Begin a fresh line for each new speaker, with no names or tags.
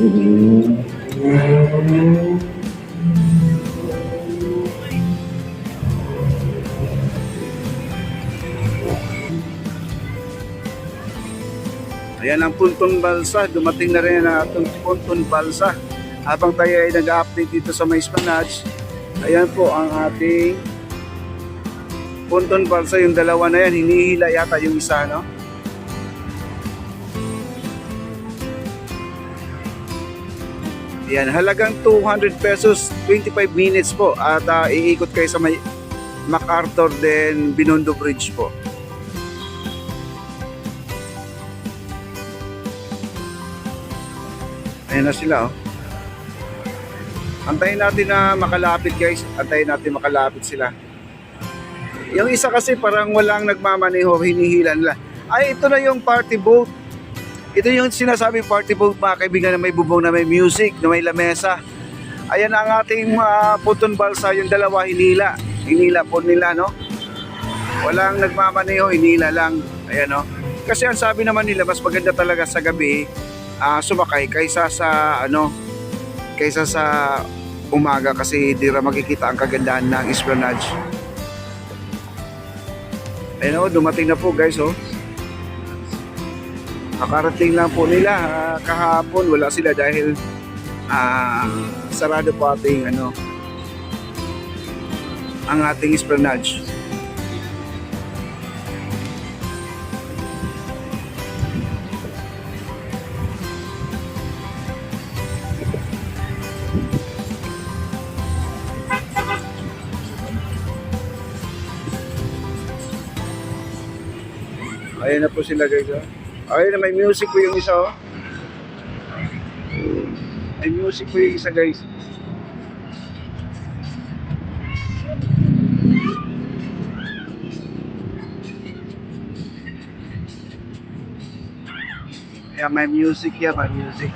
Ayan ang Punton Balsa. Dumating na rin ang ating Punton Balsa. Habang tayo ay nag-update dito sa May Esplanade, ayan po ang ating Punton Balsa. Yung dalawa na yan, hinihila yata yung isa, no? Ayan, halagang 200 pesos, 25 minutes po. At iikot kayo sa may MacArthur then Binondo Bridge po. Ayan na sila, oh. Antayin natin na makalapit, guys. Antayin natin makalapit sila. Yung isa kasi parang walang nagmamaneho, hinihila nila. Ay, ito na yung party boat. Ito yung sinasabi party boat, mga kaibigan, na may bubong, na may music, na may lamesa. Ayan ang ating Punton Balsa. Yung dalawa, hinila. Hinila po nila, no? Walang nagmamaneho, hinila lang. Ayan, no? Kasi ang sabi naman nila, mas maganda talaga sa gabi sumakay kaysa sa kaysa sa umaga, kasi di ra makikita ang kagandahan ng Esplanade. Ayun, dumating na po, guys, oh. Nakarating lang po nila kahapon. Wala sila dahil sarado po ating ang ating Esplanade. Ayan na po sila, guys, oh. Ayun na, may music po yung isa, oh. May music po yung isa, guys. Ayan, may music yan, may music.